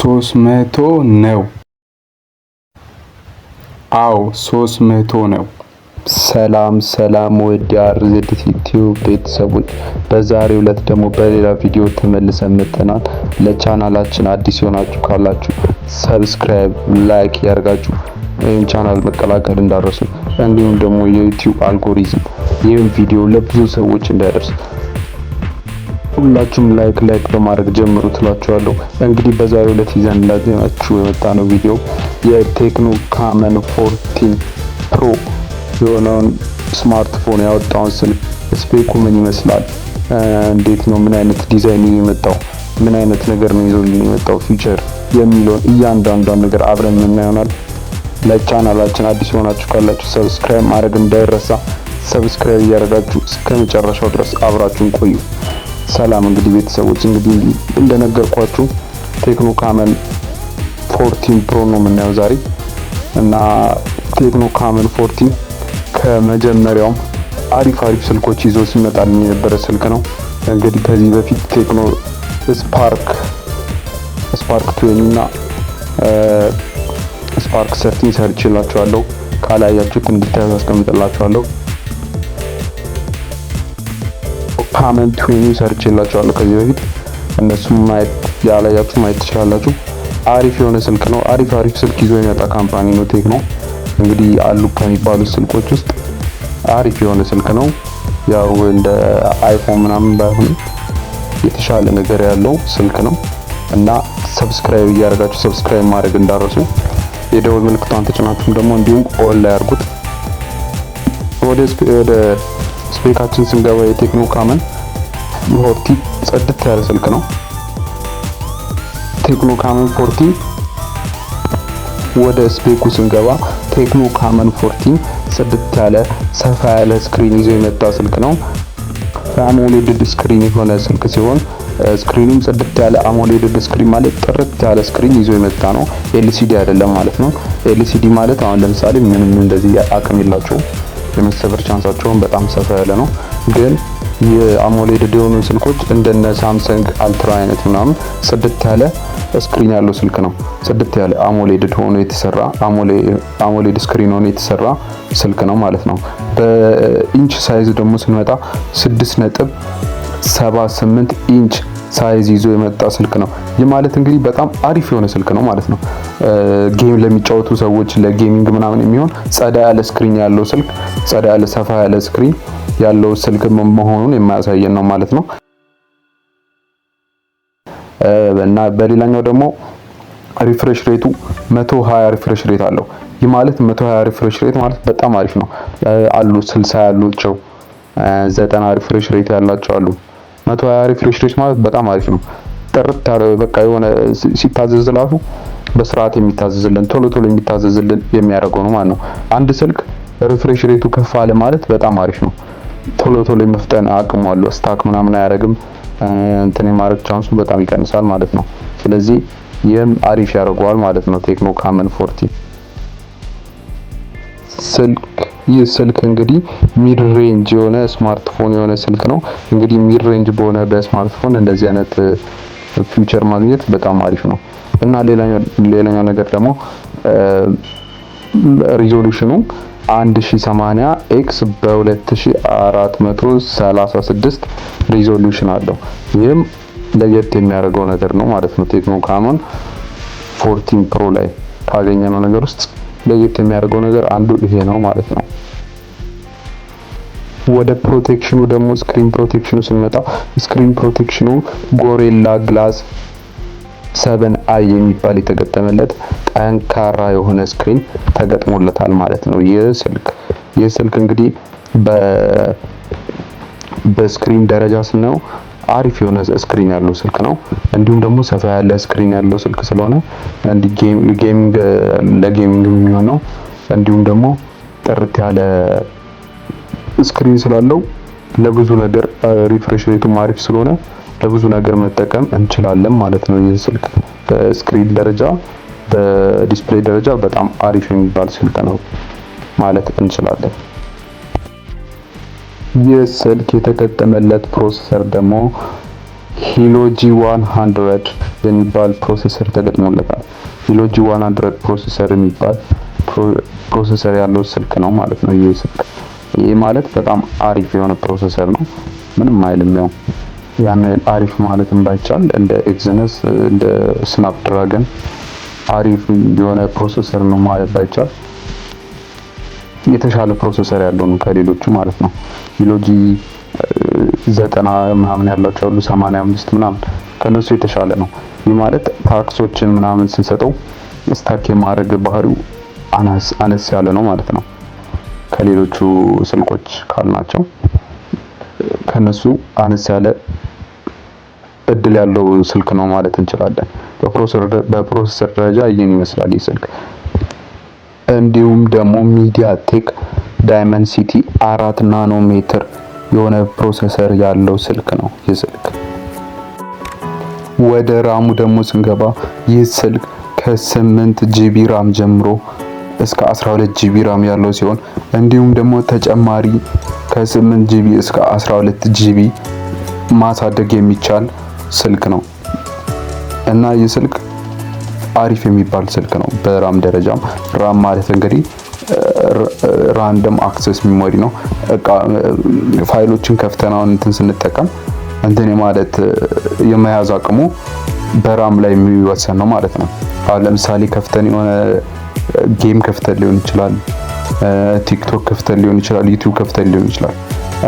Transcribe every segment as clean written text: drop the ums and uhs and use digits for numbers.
300 ነው። አዎ 300 ነው። ሰላም ወደ አርዜድ ዩቲዩብ ቤተሰቦች፣ በዛሬው ዕለት ደግሞ በሌላ ቪዲዮ ተመልሰን መጥተናል። ለቻናላችን አዲስ የሆናችሁ ካላችሁ ሰብስክራይብ፣ ላይክ ያርጋችሁ ይህን ቻናል መቀላቀል እንዳረሱ፣ እንዲሁም ደግሞ የዩቲዩብ አልጎሪዝም ይህን ቪዲዮ ለብዙ ሰዎች እንዲያደርስ ሁላችሁም ላይክ በማድረግ ጀምሩ ትላችኋለሁ። እንግዲህ በዛሬው ዕለት ይዘንላችሁ የመጣነው ቪዲዮ የቴክኖ ካመን 14 ፕሮ የሆነውን ስማርትፎን ያወጣውን ስልክ ስፔኩ ምን ይመስላል፣ እንዴት ነው፣ ምን አይነት ዲዛይን ነው የመጣው፣ ምን አይነት ነገር ነው ይዞልን የመጣው ፊቸር የሚለውን እያንዳንዷን ነገር አብረን የምናየው። ለቻናላችን አዲስ የሆናችሁ ካላችሁ ሰብስክራይብ ማድረግ እንዳይረሳ። ሰብስክራይብ እያደረጋችሁ እስከ መጨረሻው ድረስ አብራችሁን ቆዩ። ሰላም እንግዲህ ቤተሰቦች፣ እንግዲህ እንደነገርኳችሁ ቴክኖ ካመን 14 ፕሮ ነው የምናየው ዛሬ እና ቴክኖ ካመን 14 ከመጀመሪያውም አሪፍ ስልኮች ይዞ ሲመጣል የነበረ ስልክ ነው። እንግዲህ ከዚህ በፊት ቴክኖ ስፓርክ 20 እና ስፓርክ 13 ሰርችላችኋለሁ። ካላያችሁት እንድታዩ አስቀምጥላችኋለሁ። ካመን 20 ሰርችላችኋለሁ ከዚህ በፊት፣ እነሱም ማየት ያላያችሁ ማየት ትችላላችሁ። አሪፍ የሆነ ስልክ ነው። አሪፍ ስልክ ይዞ የመጣ ካምፓኒ ነው ቴክኖ። እንግዲህ አሉ ከሚባሉ ስልኮች ውስጥ አሪፍ የሆነ ስልክ ነው። ያው እንደ አይፎን ምናምን ባይሆን የተሻለ ነገር ያለው ስልክ ነው እና ሰብስክራይብ እያደረጋችሁ ሰብስክራይብ ማድረግ እንዳረሱ፣ የደወል ምልክቷን ተጭናችሁም ደግሞ እንዲሁም ኦል ላይ አድርጉት። ወደ ስፔካችን ስንገባ የቴክኖ ካመን 14 ጽድት ያለ ስልክ ነው። ቴክኖ ካመን 14 ወደ ስፔኩ ስንገባ ቴክኖ ካመን 14 ጽድት ያለ ሰፋ ያለ ስክሪን ይዞ የመጣ ስልክ ነው። አሞሌድ ስክሪን የሆነ ስልክ ሲሆን ስክሪኑም ጽድት ያለ አሞሌድ ስክሪን ማለት ጥርት ያለ ስክሪን ይዞ የመጣ ነው። ኤልሲዲ አይደለም ማለት ነው። ኤልሲዲ ማለት አሁን ለምሳሌ ምንም እንደዚህ አቅም የላቸውም፣ የመሰበር ቻንሳቸውን በጣም ሰፋ ያለ ነው። ግን የአሞሌድ የሆኑ ስልኮች እንደነ ሳምሰንግ አልትራ አይነት ምናምን ጽድት ያለ ስክሪን ያለው ስልክ ነው። ጽድት ያለ አሞሌድ ሆኖ የተሰራ አሞሌድ ስክሪን ሆኖ የተሰራ ስልክ ነው ማለት ነው። በኢንች ሳይዝ ደግሞ ስንመጣ 6.78 ኢንች ሳይዝ ይዞ የመጣ ስልክ ነው። ይህ ማለት እንግዲህ በጣም አሪፍ የሆነ ስልክ ነው ማለት ነው። ጌም ለሚጫወቱ ሰዎች ለጌሚንግ ምናምን የሚሆን ጸዳ ያለ ስክሪን ያለው ስልክ፣ ጸዳ ያለ ሰፋ ያለ ስክሪን ያለው ስልክ መሆኑን የማያሳየን ነው ማለት ነው። እና በሌላኛው ደግሞ ሪፍሬሽ ሬቱ 120 ሪፍሬሽ ሬት አለው። ይህ ማለት 120 ሪፍሬሽ ሬት ማለት በጣም አሪፍ ነው። አሉ 60 ያሉቸው 90 ሪፍሬሽ ሬት ያላቸው አሉ። 120 ሪፍሬሽ ሬት ማለት በጣም አሪፍ ነው። ጥርት ያለ በቃ የሆነ ሲታዘዝላችሁ በስርዓት የሚታዘዝልን ቶሎ የሚታዘዝልን የሚያደርገው ነው ማለት ነው። አንድ ስልክ ሪፍሬሽ ሬቱ ከፍ አለ ማለት በጣም አሪፍ ነው። ቶሎ የመፍጠን አቅሙ አለው። ስታክ ምናምን አያደርግም። እንትን የማድረግ ቻንሱ በጣም ይቀንሳል ማለት ነው። ስለዚህ ይህም አሪፍ ያደርገዋል ማለት ነው ቴክኖ ካመን 14 ስልክ። ይህ ስልክ እንግዲህ ሚድ ሬንጅ የሆነ ስማርትፎን የሆነ ስልክ ነው። እንግዲህ ሚድ ሬንጅ በሆነ በስማርትፎን እንደዚህ አይነት ፊቸር ማግኘት በጣም አሪፍ ነው እና ሌላኛው ነገር ደግሞ ሪዞሉሽኑ 1080 ኤክስ በ2436 ሪዞሉሽን አለው። ይህም ለየት የሚያደርገው ነገር ነው ማለት ነው። ቴክኖ ካመን 14 ፕሮ ላይ ካገኘነው ነገር ውስጥ ለየት የሚያደርገው ነገር አንዱ ይሄ ነው ማለት ነው። ወደ ፕሮቴክሽኑ ደግሞ ስክሪን ፕሮቴክሽኑ ስንመጣ ስክሪን ፕሮቴክሽኑ ጎሪላ ግላስ 7i የሚባል የተገጠመለት ጠንካራ የሆነ ስክሪን ተገጥሞለታል ማለት ነው። ይህ ስልክ እንግዲህ በስክሪን ደረጃ ስናየው አሪፍ የሆነ ስክሪን ያለው ስልክ ነው። እንዲሁም ደግሞ ሰፋ ያለ ስክሪን ያለው ስልክ ስለሆነ ለጌሚንግ የሚሆን ነው። እንዲሁም ደግሞ ጥርት ያለ ስክሪን ስላለው ለብዙ ነገር ሪፍሬሽ ሬቱም አሪፍ ስለሆነ ለብዙ ነገር መጠቀም እንችላለን ማለት ነው። ይህ ስልክ በስክሪን ደረጃ በዲስፕሌይ ደረጃ በጣም አሪፍ የሚባል ስልክ ነው ማለት እንችላለን። ይህ ስልክ የተገጠመለት ፕሮሰሰር ደግሞ ሂሎ G100 የሚባል ፕሮሰሰር ተገጥሞለታል። ሂሎ G100 ፕሮሰሰር የሚባል ፕሮሰሰር ያለው ስልክ ነው ማለት ነው። ይህ ስልክ ማለት በጣም አሪፍ የሆነ ፕሮሰሰር ነው። ምንም አይልም። ያው ያን አሪፍ ማለትም ባይቻል እንደ ኤግዘነስ እንደ ስናፕድራገን አሪፍ የሆነ ፕሮሰሰር ነው ማለት ባይቻል የተሻለ ፕሮሰሰር ያለው ነው ከሌሎቹ ማለት ነው። ሂሎ G90 ምናምን ያላቸው አሉ 85 ምናምን ከነሱ የተሻለ ነው። ይህ ማለት ታክሶችን ምናምን ስንሰጠው ስታክ የማድረግ ባህሪው አነስ ያለ ነው ማለት ነው። ከሌሎቹ ስልኮች ካልናቸው ከነሱ አነስ ያለ እድል ያለው ስልክ ነው ማለት እንችላለን። በፕሮሰሰር ደረጃ ይህን ይመስላል ይህ ስልክ። እንዲሁም ደግሞ ሚዲያቴክ ዳይመንሲቲ 4 ናኖሜትር የሆነ ፕሮሰሰር ያለው ስልክ ነው ይህ ስልክ። ወደ ራሙ ደግሞ ስንገባ ይህ ስልክ ከ8 ጂቢ ራም ጀምሮ እስከ 12 ጂቢ ራም ያለው ሲሆን እንዲሁም ደግሞ ተጨማሪ ከ8 ጂቢ እስከ 12 ጂቢ ማሳደግ የሚቻል ስልክ ነው እና ይህ ስልክ አሪፍ የሚባል ስልክ ነው። በራም ደረጃም ራም ማለት እንግዲህ ራንደም አክሰስ ሚሞሪ ነው። ፋይሎችን ከፍተናው እንትን ስንጠቀም እንትን ማለት የመያዝ አቅሙ በራም ላይ የሚወሰን ነው ማለት ነው። አሁን ለምሳሌ ከፍተን የሆነ ጌም ከፍተን ሊሆን ይችላል፣ ቲክቶክ ከፍተን ሊሆን ይችላል፣ ዩቲዩብ ከፍተን ሊሆን ይችላል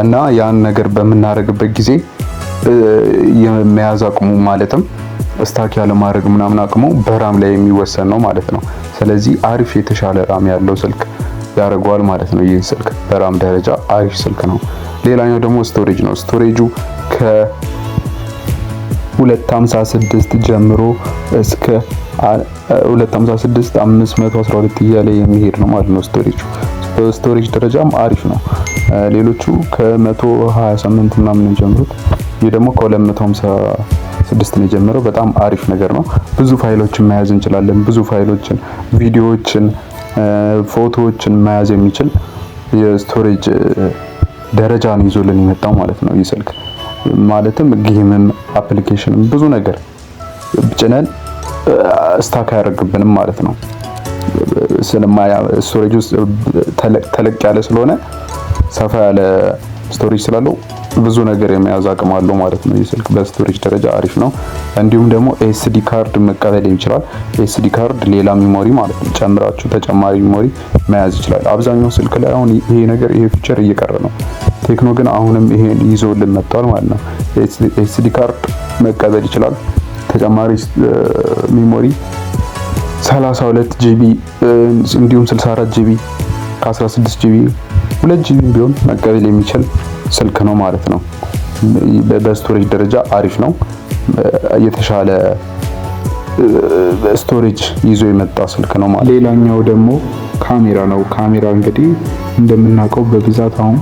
እና ያን ነገር በምናደርግበት ጊዜ የመያዝ አቅሙ ማለትም ስታክ ያለ ማድረግ ምናምን አቅሙ በራም ላይ የሚወሰን ነው ማለት ነው። ስለዚህ አሪፍ የተሻለ ራም ያለው ስልክ ያደርገዋል ማለት ነው። ይህ ስልክ በራም ደረጃ አሪፍ ስልክ ነው። ሌላኛው ደግሞ ስቶሬጅ ነው። ስቶሬጁ ከ256 ጀምሮ እስከ 256 512 እያለ የሚሄድ ነው ማለት ነው ስቶሬጁ። በስቶሬጅ ደረጃም አሪፍ ነው። ሌሎቹ ከ128 ምናምን ጀምሩት። ይህ ደግሞ ከ256 ነው የጀመረው። በጣም አሪፍ ነገር ነው። ብዙ ፋይሎችን መያዝ እንችላለን። ብዙ ፋይሎችን፣ ቪዲዮዎችን፣ ፎቶዎችን መያዝ የሚችል የስቶሬጅ ደረጃን ይዞልን የመጣው ማለት ነው ይህ ስልክ። ማለትም ጌምም አፕሊኬሽንም ብዙ ነገር ጭነን ስታክ አያደርግብንም ማለት ነው። ስቶሬጅ ውስጥ ተለቅ ያለ ስለሆነ ሰፋ ያለ ስቶሬጅ ስላለው ብዙ ነገር የመያዝ አቅም አለው ማለት ነው። ይህ ስልክ በስቶሬጅ ደረጃ አሪፍ ነው። እንዲሁም ደግሞ ኤስዲ ካርድ መቀበል ይችላል። ኤስዲ ካርድ ሌላ ሚሞሪ ማለት ነው ጨምራችሁ ተጨማሪ ሚሞሪ መያዝ ይችላል። አብዛኛው ስልክ ላይ አሁን ይሄ ፊቸር እየቀረ ነው። ቴክኖ ግን አሁንም ይሄን ይዞልን መጥቷል ማለት ነው። ኤስዲ ካርድ መቀበል ይችላል። ተጨማሪ ሚሞሪ 32 ጂቢ እንዲሁም 64 ጂቢ ከ16 ጂቢ 2 ጂቢ ቢሆን መቀበል የሚችል ስልክ ነው ማለት ነው። በስቶሬጅ ደረጃ አሪፍ ነው። የተሻለ ስቶሬጅ ይዞ የመጣ ስልክ ነው ማለት። ሌላኛው ደግሞ ካሜራ ነው። ካሜራ እንግዲህ እንደምናውቀው በብዛት አሁን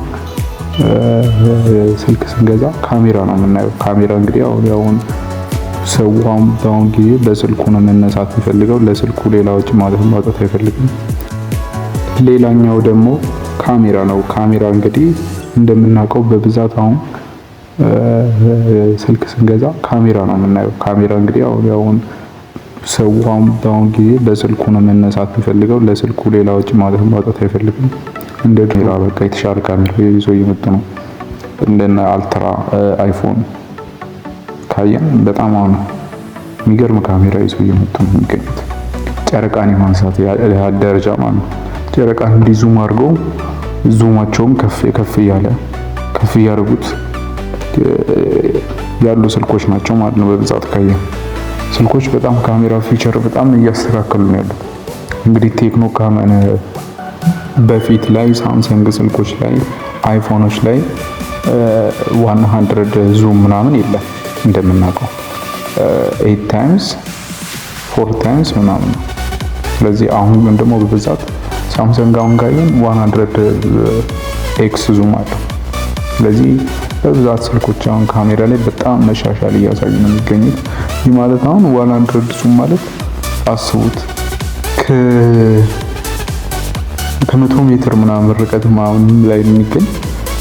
ስልክ ስንገዛ ካሜራ ነው የምናየው። ካሜራ እንግዲህ አሁን ሰውም በአሁን ጊዜ በስልኩ ነው መነሳት የሚፈልገው። ለስልኩ ሌላ ወጪ ማውጣት አይፈልግም። ሌላኛው ደግሞ ካሜራ ነው። ካሜራ እንግዲህ እንደምናውቀው በብዛት አሁን ስልክ ስንገዛ ካሜራ ነው የምናየው። ካሜራ እንግዲህ አሁን ሰውም በአሁን ጊዜ በስልኩ ነው መነሳት የሚፈልገው። ለስልኩ ሌላ ወጪ ማውጣት አይፈልግም። እንደ ድሮ በቃ የተሻለ ካሜራ ይዞ እየመጡ ነው። እንደነ አልትራ አይፎን ካየን በጣም አሁን የሚገርም ካሜራ ይዞ እየመጡ ነው የሚገኙት። ጨረቃን የማንሳት ደረጃ ማለት ነው። ጨረቃን እንዲዙም አድርገው ዙማቸውም ከፍ እያደረጉት ያሉ ስልኮች ናቸው ማለት ነው። በብዛት ካየን ስልኮች በጣም ካሜራ ፊቸር በጣም እያስተካከሉ ነው ያሉት። እንግዲህ ቴክኖ ካመን በፊት ላይ ሳምሰንግ ስልኮች ላይ አይፎኖች ላይ 100 ዙም ምናምን የለም እንደምናውቀው 8 ታይምስ 4 ታይምስ ምናምን ነው። ስለዚህ አሁን ግን ደግሞ በብዛት ሳምሰንግ አሁን ጋይን 100 ኤክስ ዙም አለው። ስለዚህ በብዛት ስልኮች አሁን ካሜራ ላይ በጣም መሻሻል እያሳዩ ነው የሚገኙት። ይህ ማለት አሁን 100 ዙም ማለት አስቡት ከ100 ሜትር ምናምን ርቀት ምናምን ላይ የሚገኝ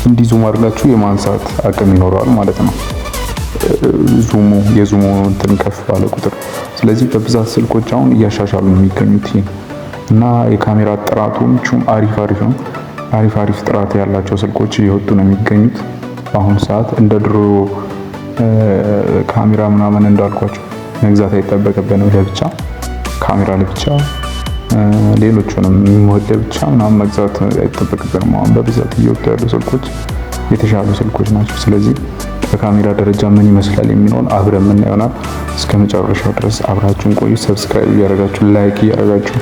እንዲህ ዙም አድርጋችሁ የማንሳት አቅም ይኖረዋል ማለት ነው። የዙሙ እንትን ከፍ ባለ ቁጥር። ስለዚህ በብዛት ስልኮች አሁን እያሻሻሉ ነው የሚገኙት እና የካሜራ ጥራቱም አሪፍ ነው። አሪፍ ጥራት ያላቸው ስልኮች እየወጡ ነው የሚገኙት በአሁኑ ሰዓት። እንደ ድሮ ካሜራ ምናምን እንዳልኳቸው መግዛት አይጠበቅብንም። ለብቻ ካሜራ ለብቻ ሌሎቹንም ለብቻ ምናምን መግዛት አይጠበቅብንም። አሁን በብዛት እየወጡ ያሉ ስልኮች የተሻሉ ስልኮች ናቸው። ስለዚህ በካሜራ ደረጃ ምን ይመስላል የሚለውን አብረን ምን ይሆናል። እስከ መጨረሻው ድረስ አብራችሁን ቆዩ። ሰብስክራይብ እያደረጋችሁ፣ ላይክ እያደረጋችሁ፣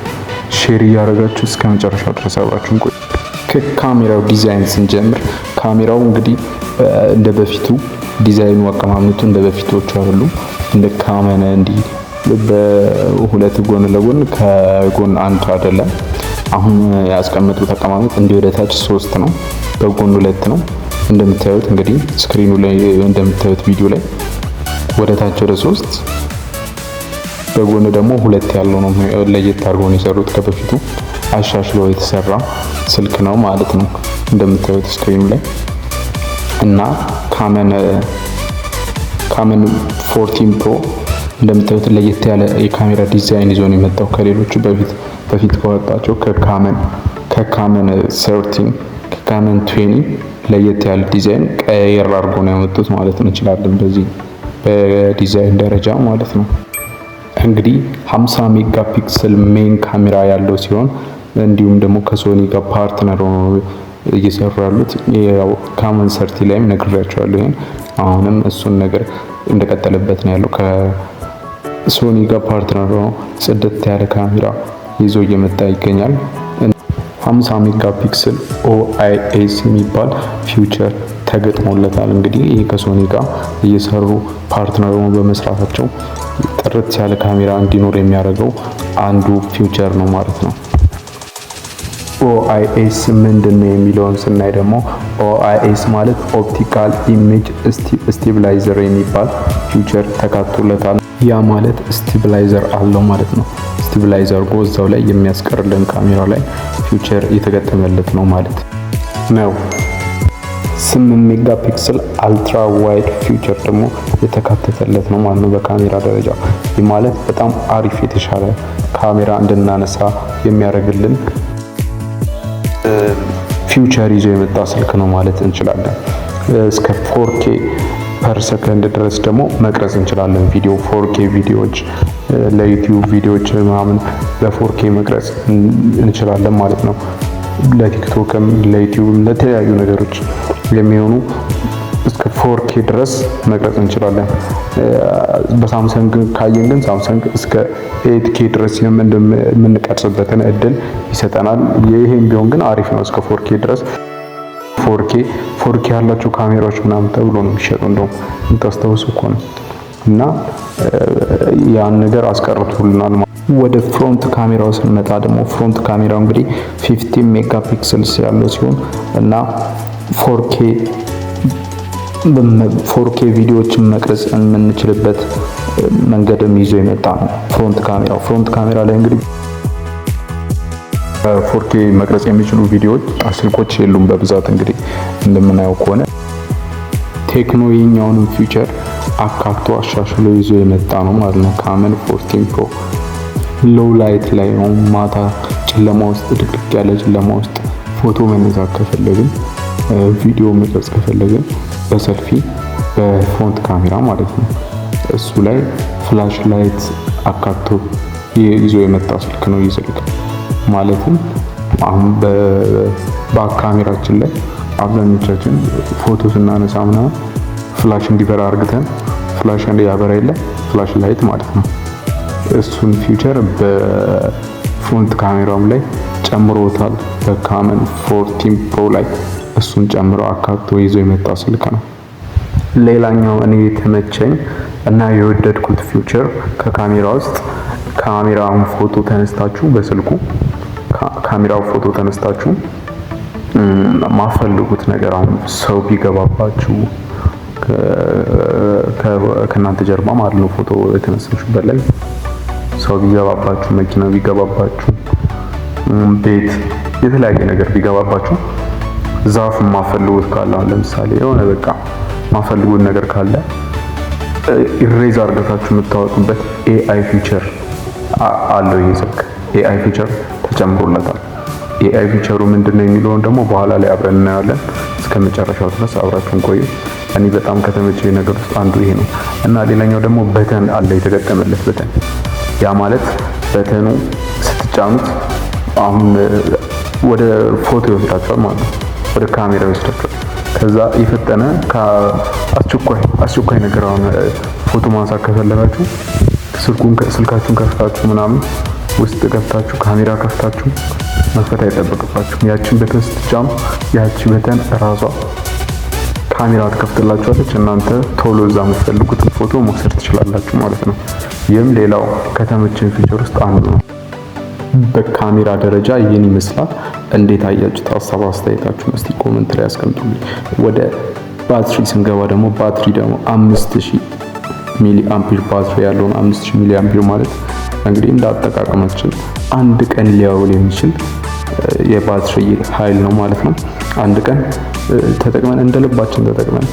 ሼር እያደረጋችሁ እስከ መጨረሻው ድረስ አብራችሁን ቆዩ። ከካሜራው ዲዛይን ስንጀምር ካሜራው እንግዲህ እንደ በፊቱ ዲዛይኑ አቀማመጡ እንደ በፊቶቹ አይደሉም። እንደ ካመነ እንዲህ በሁለት ጎን ለጎን ከጎን አንድ አይደለም። አሁን ያስቀመጡት አቀማመጥ እንዲህ ወደ ታች 3 ነው፣ በጎን 2 ነው። እንደምታዩት እንግዲህ ስክሪኑ ላይ እንደምታዩት ቪዲዮ ላይ ወደ ታች ወደ 3 በጎን ደግሞ 2 ያለው ነው። ለየት አድርገው ነው የሰሩት። ከበፊቱ አሻሽለው የተሰራ ስልክ ነው ማለት ነው እንደምታዩት ስክሪኑ ላይ እና ካመን 14 ፕሮ እንደምታዩት ለየት ያለ የካሜራ ዲዛይን ይዞ ነው የመጣው ከሌሎቹ በፊት ከወጣቸው ከካመን 13 ከካመን 20 ለየት ያለ ዲዛይን ቀየር አድርጎ ነው ያመጡት ማለት እንችላለን። በዚህ በዲዛይን ደረጃ ማለት ነው። እንግዲህ 50 ሜጋ ፒክሰል ሜን ካሜራ ያለው ሲሆን እንዲሁም ደግሞ ከሶኒ ጋር ፓርትነር ሆኖ እየሰሩ ያሉት ያው ካመን 30 ላይም ነግሬያቸዋለሁ። ይሄን አሁንም እሱን ነገር እንደቀጠለበት ነው ያለው። ከሶኒ ጋር ፓርትነር ሆኖ ጽድት ያለ ካሜራ ይዞ እየመጣ ይገኛል። 50 ሜጋ ፒክሰል OIS የሚባል ፊውቸር ተገጥሞለታል። እንግዲህ ይሄ ከሶኒ ጋር እየሰሩ ፓርትነር ሆኖ በመስራታቸው ጥርት ያለ ካሜራ እንዲኖር የሚያደርገው አንዱ ፊውቸር ነው ማለት ነው። OIS ምንድነው የሚለውን ስናይ ደግሞ OIS ማለት ኦፕቲካል ኢሜጅ ስቴብላይዘር የሚባል ፊውቸር ተካቶለታል። ያ ማለት ስቴብላይዘር አለው ማለት ነው። ስቴብላይዘር ጎዛው ላይ የሚያስቀርልን ካሜራ ላይ ፊውቸር የተገጠመለት ነው ማለት ነው። 8 ሜጋ ፒክሰል አልትራ ዋይድ ፊውቸር ደግሞ የተካተተለት ነው ማለት ነው በካሜራ ደረጃ። ይህ ማለት በጣም አሪፍ የተሻለ ካሜራ እንድናነሳ የሚያደርግልን ፊውቸር ይዞ የመጣ ስልክ ነው ማለት እንችላለን። እስከ 4K ፐር ሰከንድ ድረስ ደግሞ መቅረጽ እንችላለን። ቪዲዮ 4K ቪዲዮዎች ለዩቲዩብ ቪዲዮዎች ምናምን በ4K መቅረጽ እንችላለን ማለት ነው። ለቲክቶክም ለዩቲዩብ ለተለያዩ ነገሮች የሚሆኑ እስከ 4K ድረስ መቅረጽ እንችላለን። በሳምሰንግ ካየን ግን ሳምሰንግ እስከ 8K ድረስ የምንቀርጽበትን እድል ይሰጠናል። ይሄም ቢሆን ግን አሪፍ ነው። እስከ 4K ድረስ 4K ያላቸው ካሜራዎች ምናምን ተብሎ ነው የሚሸጡ እንደውም እንታስተውሱ ከሆነ እና ያን ነገር አስቀርቶልናል። ወደ ፍሮንት ካሜራው ስንመጣ ደግሞ ፍሮንት ካሜራው እንግዲህ 15 ሜጋ ፒክሰልስ ያለው ሲሆን እና 4K ቪዲዮዎችን መቅረጽ የምንችልበት መንገድም ይዞ የመጣ ነው ፍሮንት ካሜራው። ፍሮንት ካሜራ ላይ እንግዲህ 4K መቅረጽ የሚችሉ ቪዲዮዎች ስልኮች የሉም በብዛት እንግዲህ እንደምናየው ከሆነ ቴክኖ የኛውንም ፊውቸር አካቶ አሻሽሎ ይዞ የመጣ ነው ማለት ነው። ካመን 14 ፕሮ ሎው ላይት ላይ ነው፣ ማታ ጨለማ ውስጥ ድቅድቅ ያለ ጨለማ ውስጥ ፎቶ መነሳት ከፈለግን ቪዲዮ መቅረጽ ከፈለግን በሰልፊ በፍሮንት ካሜራ ማለት ነው እሱ ላይ ፍላሽ ላይት አካቶ ይዞ የመጣ ስልክ ነው። ይህ ስልክ ማለትም አሁን በባክ ካሜራችን ላይ አብዛኞቻችን ፎቶ ስናነሳ ምናምን ፍላሽ እንዲበራ አርግተን ፍላሽ እንዲያበራ የለ ፍላሽ ላይት ማለት ነው። እሱን ፊውቸር በፍሮንት ካሜራውም ላይ ጨምሮታል በካመን 14 ፕሮ ላይ እሱን ጨምሮ አካቶ ይዞ የመጣ ስልክ ነው። ሌላኛው እኔ የተመቸኝ እና የወደድኩት ፊውቸር ከካሜራ ውስጥ ካሜራውን ፎቶ ተነስታችሁ በስልኩ ካሜራው ፎቶ ተነስታችሁ ማፈልጉት ነገር አሁን ሰው ቢገባባችሁ ከእናንተ ጀርባ ማለት ነው ፎቶ የተነሳችሁበት ላይ ሰው ቢገባባችሁ፣ መኪና ቢገባባችሁ፣ ቤት የተለያየ ነገር ቢገባባችሁ ዛፍ ማፈልጉት ካለ አሁን ለምሳሌ የሆነ በቃ ማፈልጉት ነገር ካለ ኢሬዝ አድርጋችሁ የምታወጡበት ኤአይ ፊቸር አለው። ይሄ ስልክ ኤአይ ፊቸር ተጨምሮለታል። ኤአይ ፊቸሩ ምንድነው የሚለውን ደግሞ በኋላ ላይ አብረን እናያለን። እስከ መጨረሻው ድረስ አብራችሁን ቆዩ። እኔ በጣም ከተመቸኝ ነገር ውስጥ አንዱ ይሄ ነው እና ሌላኛው ደግሞ በተን አለ፣ የተገጠመለት በተን። ያ ማለት በተኑ ስትጫኑት አሁን ወደ ፎቶ ይወስዳችኋል ማለት ነው፣ ወደ ካሜራ ይወስዳችኋል። ከዛ የፈጠነ አስቸኳይ ነገር አሁን ፎቶ ማንሳት ከፈለጋችሁ ስልካችሁን ከፍታችሁ ምናምን ውስጥ ገብታችሁ ካሜራ ከፍታችሁ መክፈት አይጠበቅባችሁም። ያችን በተን ስትጫኑ ያቺ በተን ራሷ ካሜራ ትከፍትላችኋለች። እናንተ ቶሎ እዛ የምትፈልጉትን ፎቶ መውሰድ ትችላላችሁ ማለት ነው። ይህም ሌላው ከተመቸኝ ፊቸር ውስጥ አንዱ ነው። በካሜራ ደረጃ ይህን ይመስላል። እንዴት አያችሁት? ሀሳብ አስተያየታችሁን እስቲ ኮሜንት ላይ አስቀምጡልኝ። ወደ ባትሪ ስንገባ ደግሞ ባትሪ ደግሞ 5000 ሚሊ አምፒር ባትሪ ያለውን 5000 ሚሊ አምፒር ማለት እንግዲህ እንዳጠቃቀማችን አንድ ቀን ሊያውል የሚችል የባትሪ ኃይል ነው ማለት ነው። አንድ ቀን ተጠቅመን እንደልባችን ተጠቅመን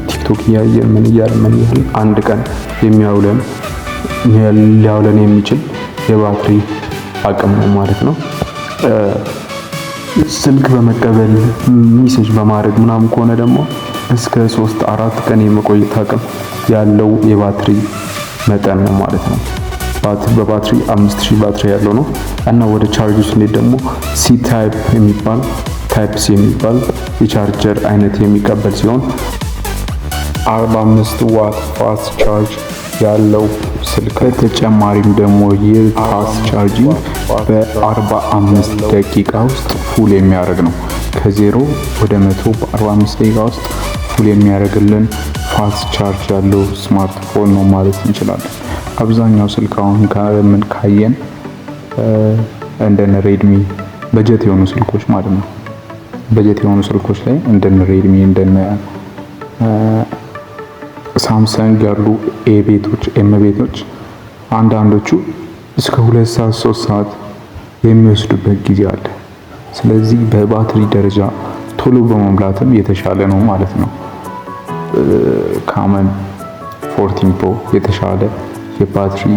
ቲክቶክ እያየን ምን እያልን አንድ ቀን ሊያውለን የሚችል የባትሪ አቅም ነው ማለት ነው። ስልክ በመቀበል ሚሴጅ በማድረግ ምናምን ከሆነ ደግሞ እስከ 3-4 ቀን የመቆየት አቅም ያለው የባትሪ መጠን ነው ማለት ነው። በባትሪ 5000 ባትሪ ያለው ነው እና ወደ ቻርጅ ስንሄድ ደግሞ ሲ ታይፕ የሚባል የቻርጀር አይነት የሚቀበል ሲሆን 45 ዋት ፋስት ቻርጅ ያለው ስልክ። ተጨማሪም ደግሞ የፋስት ቻርጂንግ በ45 ደቂቃ ውስጥ ፉል የሚያደርግ ነው። ከ0 ወደ 100 በ45 ደቂቃ ውስጥ ፉል የሚያደርግልን ፋስት ቻርጅ ያለው ስማርትፎን ነው ማለት እንችላለን። አብዛኛው ስልክ አሁን ካየን እንደነ ሬድሚ በጀት የሆኑ ስልኮች ማለት ነው። በጀት የሆኑ ስልኮች ላይ እንደነ ሬድሚ እንደነ ሳምሰንግ ያሉ ኤም ቤቶች አንዳንዶቹ እስከ 2 ሰዓት 3 ሰዓት የሚወስዱበት ጊዜ አለ። ስለዚህ በባትሪ ደረጃ ቶሎ በመሙላትም የተሻለ ነው ማለት ነው። ካመን 14 ፕሮ የተሻለ የባትሪ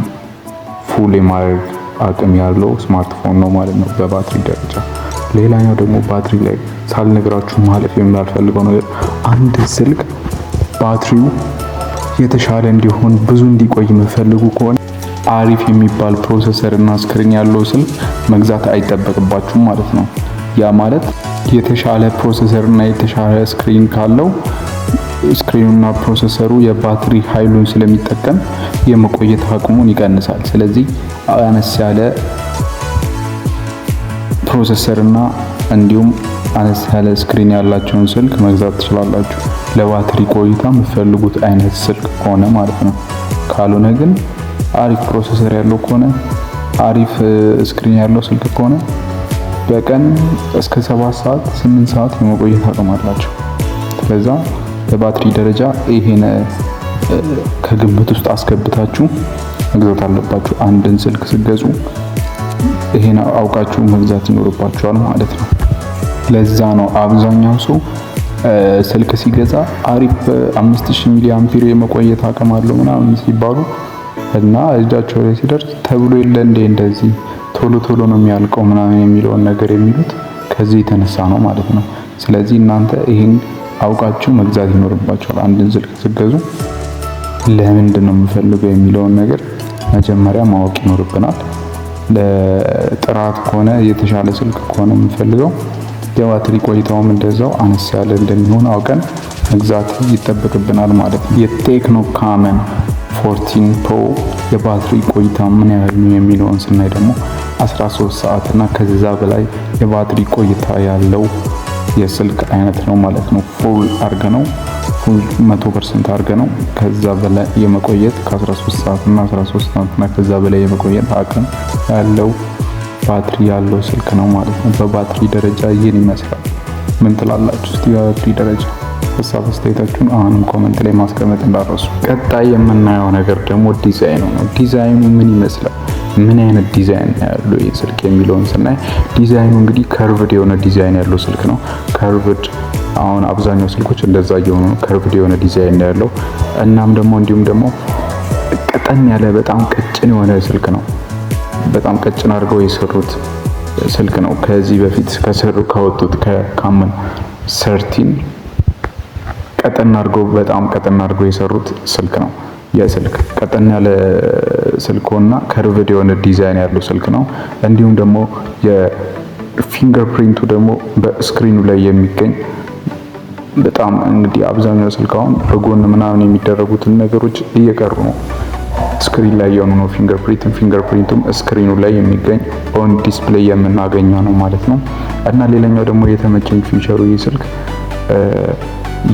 ፉል የማድረግ አቅም ያለው ስማርትፎን ነው ማለት ነው በባትሪ ደረጃ። ሌላኛው ደግሞ ባትሪ ላይ ሳልነግራችሁ ማለፍ የማልፈልገው ነገር አንድ ስልክ ባትሪው የተሻለ እንዲሆን ብዙ እንዲቆይ የምትፈልጉ ከሆነ አሪፍ የሚባል ፕሮሰሰር እና ስክሪን ያለው ስልክ መግዛት አይጠበቅባችሁም ማለት ነው። ያ ማለት የተሻለ ፕሮሰሰር እና የተሻለ ስክሪን ካለው ስክሪኑና ፕሮሰሰሩ የባትሪ ኃይሉን ስለሚጠቀም የመቆየት አቅሙን ይቀንሳል። ስለዚህ አነስ ያለ ፕሮሰሰር እና እንዲሁም አነስ ያለ ስክሪን ያላቸውን ስልክ መግዛት ትችላላችሁ፣ ለባትሪ ቆይታ የምትፈልጉት አይነት ስልክ ከሆነ ማለት ነው። ካልሆነ ግን አሪፍ ፕሮሰሰር ያለው ከሆነ አሪፍ ስክሪን ያለው ስልክ ከሆነ በቀን እስከ 7 ሰዓት 8 ሰዓት የመቆየት አቅም አላቸው። ስለዛ በባትሪ ደረጃ ይሄን ከግምት ውስጥ አስገብታችሁ መግዛት አለባችሁ። አንድን ስልክ ስትገዙ ይሄን አውቃችሁ መግዛት ይኖርባችኋል ማለት ነው። ለዛ ነው አብዛኛው ሰው ስልክ ሲገዛ አሪፍ 5000 ሚሊ አምፒር የመቆየት አቅም አለው ምናምን ሲባሉ እና እጃቸው ላይ ሲደርስ ተብሎ የለ እንደዚህ ቶሎ ነው የሚያልቀው ምናምን የሚለውን ነገር የሚሉት ከዚህ የተነሳ ነው ማለት ነው። ስለዚህ እናንተ ይሄን አውቃችሁ መግዛት ይኖርባችኋል። አንድን ስልክ ስትገዙ ለምንድን ነው የምፈልገው የሚለውን ነገር መጀመሪያ ማወቅ ይኖርብናል። ለጥራት ከሆነ የተሻለ ስልክ ከሆነ የምፈልገው የባትሪ ቆይታውም እንደዛው አነስ ያለ እንደሚሆን አውቀን መግዛት ይጠበቅብናል ማለት ነው። የቴክኖ ካመን 14 ፕሮ የባትሪ ቆይታ ምን ያህል ነው የሚለውን ስናይ ደግሞ 13 ሰዓት እና ከዛ በላይ የባትሪ ቆይታ ያለው የስልክ አይነት ነው ማለት ነው። ፉል 100% አድርገነው ከዛ በላይ የመቆየት ከ13 ሰዓት እና 13 ሰዓት እና ከዛ በላይ የመቆየት አቅም ያለው ባትሪ ያለው ስልክ ነው ማለት ነው። በባትሪ ደረጃ ይህን ይመስላል። ምን ትላላችሁ? እስቲ በባትሪ ደረጃ ሀሳብ አስተያየታችሁን አሁንም ኮሜንት ላይ ማስቀመጥ እንዳትረሱ። ቀጣይ የምናየው ነገር ደግሞ ዲዛይኑ ነው። ዲዛይኑ ምን ይመስላል? ምን አይነት ዲዛይን ያለው ስልክ የሚለውን ስናይ ዲዛይኑ እንግዲህ ከርቭድ የሆነ ዲዛይን ያለው ስልክ ነው። ከርቭድ አሁን አብዛኛው ስልኮች እንደዛ እየሆኑ ነው። ከርቭድ የሆነ ዲዛይን ነው ያለው። እናም ደግሞ እንዲሁም ደግሞ ቀጠን ያለ በጣም ቀጭን የሆነ ስልክ ነው። በጣም ቀጭን አድርገው የሰሩት ስልክ ነው። ከዚህ በፊት ካወጡት ከካመን 13 ቀጠን አድርገው የሰሩት ስልክ ነው። የስልክ ቀጠን ያለ ስልክና ከርቭድ የሆነ ዲዛይን ያለው ስልክ ነው። እንዲሁም ደግሞ የፊንገር ፕሪንቱ ደግሞ በስክሪኑ ላይ የሚገኝ በጣም እንግዲህ አብዛኛው ስልክ አሁን በጎን ምናምን የሚደረጉትን ነገሮች እየቀሩ ነው። ስክሪን ላይ የሆኑ ነው ፊንገር ፕሪንቱም ስክሪኑ ላይ የሚገኝ ኦን ዲስፕሌይ የምናገኘው ነው ማለት ነው። እና ሌላኛው ደግሞ የተመቸኝ ፊቸሩ ይህ ስልክ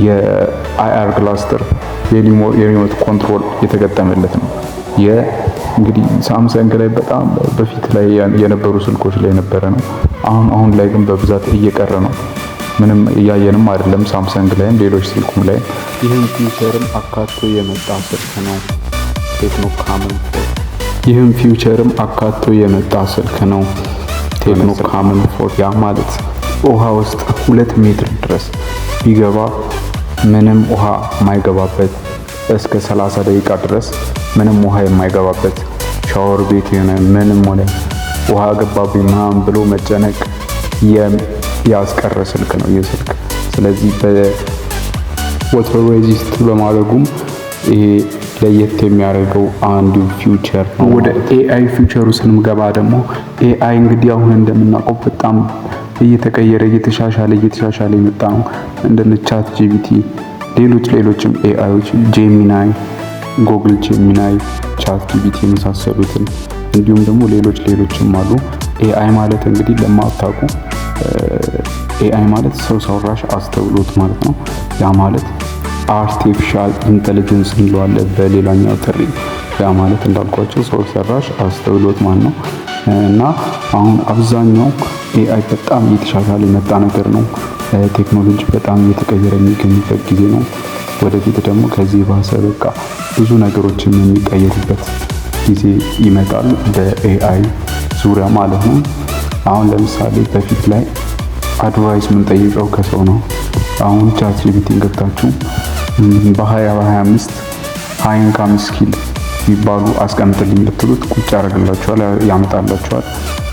የአይአር ክላስተር የሪሞት ኮንትሮል የተገጠመለት ነው። እንግዲህ ሳምሰንግ ላይ በጣም በፊት ላይ የነበሩ ስልኮች ላይ የነበረ ነው። አሁን ላይ ግን በብዛት እየቀረ ነው። ምንም እያየንም አይደለም። ሳምሰንግ ላይም ሌሎች ስልኩም ላይ ይህም ፊቸርም አካቶ የመጣ ስልክ ነው ቴክኖ ካመን 4። ይህም ፊቸርም አካቶ የመጣ ስልክ ነው ቴክኖ ካመን 4። ያ ማለት ውሃ ውስጥ 2 ሜትር ድረስ ቢገባ ምንም ውሃ የማይገባበት እስከ 30 ደቂቃ ድረስ ምንም ውሃ የማይገባበት ሻወር ቤት የሆነ ምንም ሆነ ውሃ ገባብኝ ምናምን ብሎ መጨነቅ ያስቀረ ስልክ ነው ይህ ስልክ። ስለዚህ በወተር ሬዚስት በማድረጉም ይሄ ለየት የሚያደርገው አንዱ ፊቸር ነው። ወደ ኤአይ ፊቸሩ ስንገባ ደግሞ ኤአይ እንግዲህ አሁን እንደምናውቀው በጣም እየተቀየረ እየተሻሻለ የመጣ ነው። እንደነ ቻት ጂፒቲ ሌሎችም ኤአይዎች ጄሚናይ፣ ጎግል ጄሚናይ፣ ቻት ጂፒቲ የመሳሰሉትን እንዲሁም ደግሞ ሌሎችም አሉ። ኤአይ ማለት እንግዲህ ለማታውቁ ኤአይ ማለት ሰው ሰራሽ አስተውሎት ማለት ነው። ያ ማለት አርቲፊሻል ኢንተለጀንስ እንለዋለን በሌላኛው ጥሪ። ያ ማለት እንዳልኳቸው ሰው ሰራሽ አስተውሎት ማለት ነው። እና አሁን አብዛኛው ኤአይ በጣም እየተሻሻለ የመጣ ነገር ነው። ቴክኖሎጂ በጣም እየተቀየረ የሚገኝበት ጊዜ ነው። ወደፊት ደግሞ ከዚህ ባሰ በቃ ብዙ ነገሮችን የሚቀየሩበት ጊዜ ይመጣል በኤአይ ዙሪያ ማለት ነው። አሁን ለምሳሌ በፊት ላይ አድቫይስ የምንጠይቀው ከሰው ነው። አሁን ቻት ጂፒቲን ገብታችሁ በ2025 5 ስኪል የሚባሉ አስቀምጥልኝ ብትሉት ቁጭ ያደርግላችኋል፣ ያመጣላችኋል።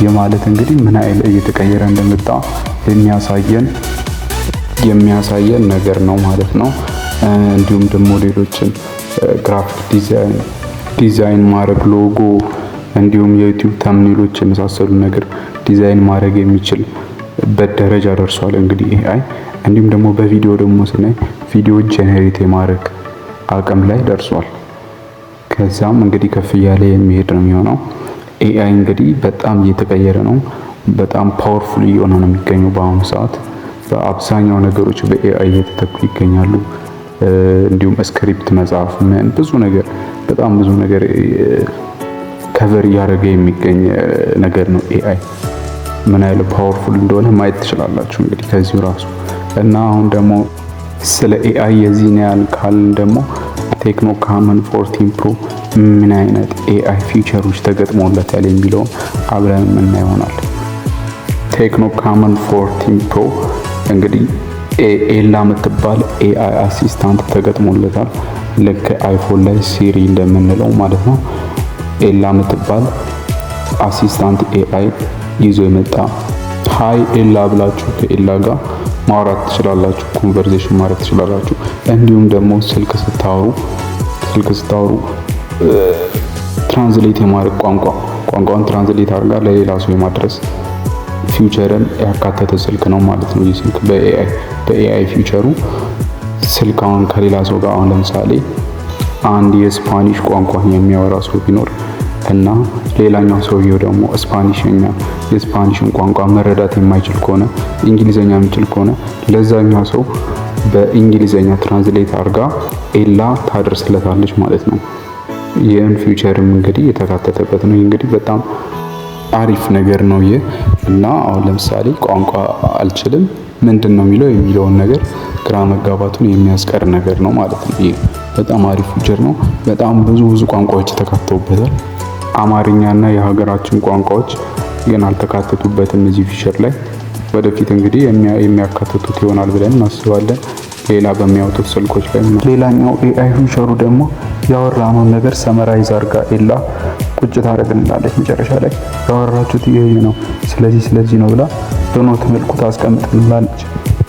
የማለት እንግዲህ ምን አይል እየተቀየረ እንደመጣ የሚያሳየን ነገር ነው ማለት ነው። እንዲሁም ደግሞ ሌሎችን ግራፊክ ዲዛይን ማድረግ፣ ሎጎ እንዲሁም የዩቲዩብ ተምኔሎች የመሳሰሉ ነገር ዲዛይን ማድረግ የሚችልበት ደረጃ ደርሷል እንግዲህ ኤአይ። እንዲሁም ደግሞ በቪዲዮ ደግሞ ስናይ ቪዲዮ ጄኔሬት የማድረግ አቅም ላይ ደርሷል። ከዛም እንግዲህ ከፍ እያለ የሚሄድ ነው የሚሆነው። ኤአይ እንግዲህ በጣም እየተቀየረ ነው። በጣም ፓወርፉል እየሆነ ነው የሚገኘው በአሁኑ ሰዓት። በአብዛኛው ነገሮች በኤአይ እየተተኩ ይገኛሉ። እንዲሁም ስክሪፕት መጻፍ በጣም ብዙ ነገር ከቨር እያደረገ የሚገኝ ነገር ነው ኤአይ። ምን ያህል ፓወርፉል እንደሆነ ማየት ትችላላችሁ እንግዲህ ከዚሁ ራሱ። እና አሁን ደግሞ ስለ ኤአይ የዚህን ያህል ካልን ደግሞ ቴክኖ ካመን 14 ፕሮ ምን አይነት ኤአይ ፊቸሮች ተገጥሞለታል የሚለውን አብረን የምናየው ይሆናል። ቴክኖ ካመን 14 ፕሮ እንግዲህ ኤላ የምትባል ኤአይ አሲስታንት ተገጥሞለታል። ልክ አይፎን ላይ ሲሪ እንደምንለው ማለት ነው። ኤላ የምትባል አሲስታንት ኤአይ ይዞ የመጣ ሃይ ኤላ ብላችሁ ከኤላ ጋር ማውራት ትችላላችሁ፣ ኮንቨርሴሽን ማድረግ ትችላላችሁ። እንዲሁም ደግሞ ስልክ ስታወሩ ትራንስሌት የማድረግ ቋንቋውን ትራንስሌት አድርጋ ለሌላ ሰው የማድረስ ፊውቸርን ያካተተ ስልክ ነው ማለት ነው። ይህ ስልክ በኤአይ ፊውቸሩ ስልክ አሁን ከሌላ ሰው ጋር አሁን ለምሳሌ አንድ የስፓኒሽ ቋንቋ የሚያወራ ሰው ቢኖር እና ሌላኛው ሰውየው ደግሞ የስፓኒሽን ቋንቋ መረዳት የማይችል ከሆነ እንግሊዘኛ የሚችል ከሆነ ለዛኛው ሰው በእንግሊዘኛ ትራንስሌት አድርጋ ኤላ ታደርስለታለች ማለት ነው። ይህን ፊውቸርም እንግዲህ የተካተተበት ነው። እንግዲህ በጣም አሪፍ ነገር ነው ይህ። እና አሁን ለምሳሌ ቋንቋ አልችልም ምንድን ነው የሚለውን ነገር ግራ መጋባቱን የሚያስቀር ነገር ነው ማለት ነው። ይህ በጣም አሪፍ ፊውቸር ነው። በጣም ብዙ ቋንቋዎች ተካተውበታል። አማርኛና የሀገራችን ቋንቋዎች ግን አልተካተቱበትም እዚህ ፊቸር ላይ። ወደፊት እንግዲህ የሚያካትቱት ይሆናል ብለን እናስባለን። ሌላ በሚያወጡት ስልኮች ላይ ነው። ሌላኛው ኤአይ ፊቸሩ ደግሞ ያወራነውን ነገር ሰመራይዝ አድርጋ ኤላ ቁጭ ታደርግልናለች። መጨረሻ ላይ ያወራችሁት ይሄ ነው፣ ስለዚህ ነው ብላ በኖት መልኩ ታስቀምጥልናለች።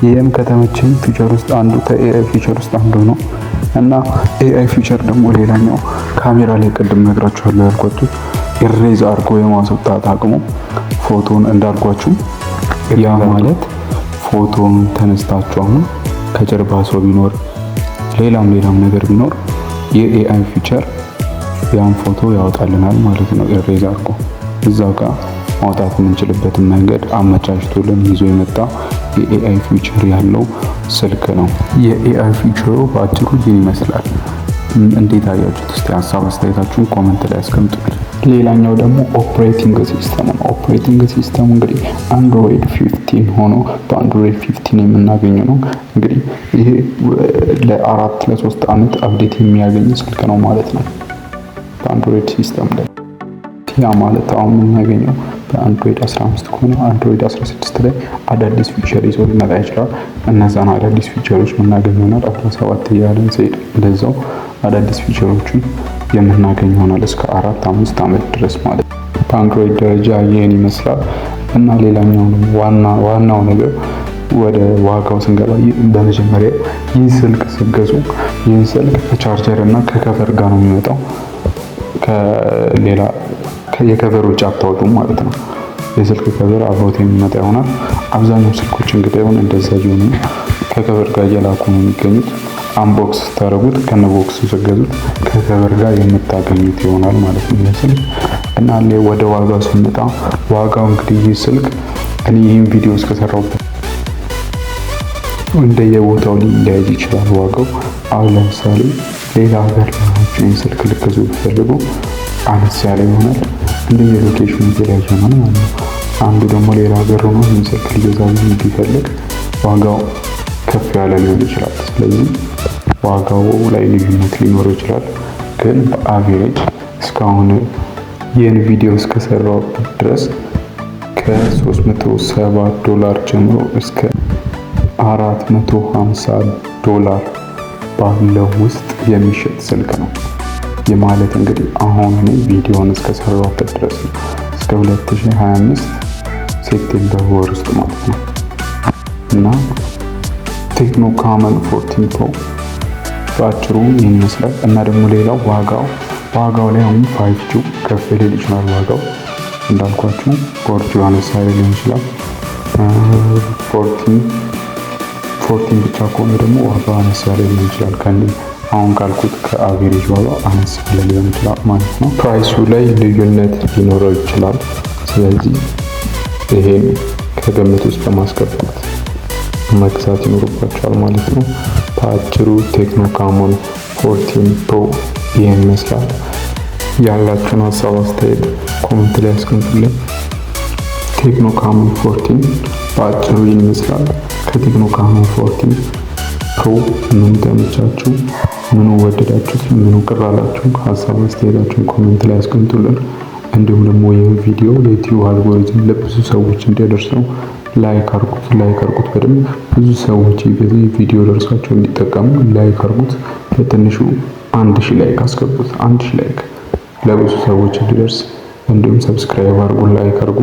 ይህም ከተመቸኝ ፊቸር ውስጥ አንዱ ከኤአይ ፊቸር ውስጥ አንዱ ነው እና ኤአይ ፊቸር ደግሞ ሌላኛው ካሜራ ላይ ቅድም ነግራችኋለሁ ያልኳችሁ ኢሬዝ አድርጎ የማስወጣት አቅሙ ፎቶን እንዳልኳችሁ ያ ማለት ፎቶን ተነስታችሁ አሁን ከጀርባ ሰው ቢኖር ሌላም ነገር ቢኖር የኤአይ ፊቸር ያን ፎቶ ያወጣልናል ማለት ነው። ኢሬዝ አድርጎ እዛው ጋር ማውጣት የምንችልበትን መንገድ አመቻችቶልን ይዞ የመጣ የኤአይ ፊቸር ያለው ስልክ ነው። የኤአይ ፊቸሩ በአጭሩ ይህን ይመስላል። እንዴት አያችሁት? እስቲ ሀሳብ አስተያየታችሁን ኮሜንት ላይ አስቀምጡልኝ። ሌላኛው ደግሞ ኦፕሬቲንግ ሲስተም ነው። ኦፕሬቲንግ ሲስተም እንግዲህ አንድሮይድ 15 ሆኖ በአንድሮይድ 15 የምናገኘው ነው። እንግዲህ ይሄ ለ3 ዓመት አፕዴት የሚያገኝ ስልክ ነው ማለት ነው በአንድሮይድ ሲስተም ላይ። ያ ማለት አሁን የምናገኘው በአንድሮይድ 15 ከሆነ አንድሮይድ 16 ላይ አዳዲስ ፊቸር ይዞ ሊመጣ ይችላል። እነዛን አዳዲስ ፊቸሮች የምናገኝ ይሆናል። 17 እያለን ሲሄድ እንደዛው አዳዲስ ፊቸሮችን የምናገኝ ይሆናል እስከ 4-5 ዓመት ድረስ ማለት ነው። በአንድሮይድ ደረጃ ይህን ይመስላል እና ሌላኛው ዋናው ነገር ወደ ዋጋው ስንገባ በመጀመሪያ ይህ ስልክ ስትገዙ ይህ ስልክ ከቻርጀር እና ከከቨር ጋር ነው የሚመጣው። ከሌላ የከቨር ውጭ አታወጡም ማለት ነው። የስልክ ከቨር አብሮት የሚመጣ ይሆናል። አብዛኛው ስልኮች እንግዲህ አሁን እንደዛ ይሆኑ ከከቨር ጋር እየላኩ ነው የሚገኙት። አንቦክስ ስታደርጉት ከነቦክስ ስትገዙት ከከቨር ጋር የምታገኙት ይሆናል ማለት ነው ስልክ እና ወደ ዋጋው ስንመጣ ዋጋው እንግዲህ ይህ ስልክ እኔ ይህን ቪዲዮ እስከሰራሁበት እንደየቦታው ሊለያይ ይችላል ዋጋው። አሁን ለምሳሌ ሌላ ሀገር ላይ ስልክ ልትገዙ ብትፈልጉ አነስ ያለ ይሆናል። እንደየሎኬሽኑ የተለያየ ይሆናል ማለት ነው። አንዱ ደግሞ ሌላ ሀገር ሆኖ ይህን ስልክ ሊገዛ ቢፈልግ ዋጋው ከፍ ያለ ሊሆን ይችላል። ስለዚህ ዋጋው ላይ ልዩነት ሊኖረው ይችላል። ግን በአቬሬጅ እስካሁን ይህን ቪዲዮ እስከሰራሁበት ድረስ ከ$370 ጀምሮ እስከ $450 ባለው ውስጥ የሚሸጥ ስልክ ነው። የማለት እንግዲህ አሁን እኔ ቪዲዮውን እስከሰራሁበት ድረስ ነው እስከ 2025 ሴፕቴምበር ወር ውስጥ ማለት ነው እና ቴክኖ ካመን 14 ፕሮ በአጭሩ ይህን ይመስላል። እና ደግሞ ሌላው ዋጋው ላይ አሁን 5G ከፍ ሊል ይችላል። ዋጋው እንዳልኳችሁ 4G አነስ ሊሆን ይችላል። 14 ብቻ ከሆነ ደግሞ ዋጋው አነስ ያለ ሊሆን ይችላል። አሁን ካልኩት ከአቬሬጅ ዋጋው አነስ ያለ ሊሆን ይችላል ማለት ነው። ፕራይሱ ላይ ልዩነት ሊኖረው ይችላል። ስለዚህ ይሄን ከግምት ውስጥ በማስገባት መግዛት ይኖርባቸዋል ማለት ነው። በአጭሩ ቴክኖ ካሞን 14 ፕሮ ይሄን ይመስላል። ያላችሁን ሀሳብ አስተያየት ኮሜንት ላይ አስቀምጡልኝ። ቴክኖ ካሞን 14 በአጭሩ ይሄን ይመስላል። ከቴክኖ ካሞን 14 ፕሮ ምን ተመቻችሁ? ምኑ ወደዳችሁት? ምኑ ቅር አላችሁ? ሀሳብ አስተያየታችሁን ኮሜንት ላይ አስቀምጡልን። እንዲሁም ደግሞ ይህ ቪዲዮ ለዩቲዩብ አልጎሪዝም ለብዙ ሰዎች እንዲደርሰው ላይክ አርጉት። በደንብ ብዙ ሰዎች በዚህ ቪዲዮ ደርሳቸው እንዲጠቀሙ ላይክ አርጉት። በትንሹ 1000 ላይክ አስገቡት። 1000 ላይክ ለብዙ ሰዎች እንዲደርስ። እንዲሁም ሰብስክራይብ አርጉ፣ ላይክ አርጉ፣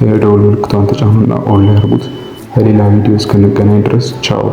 የደወል ምልክቷን ተጫኑና ኦን ላይ አርጉት። በሌላ ቪዲዮ እስክንገናኝ ድረስ ቻው።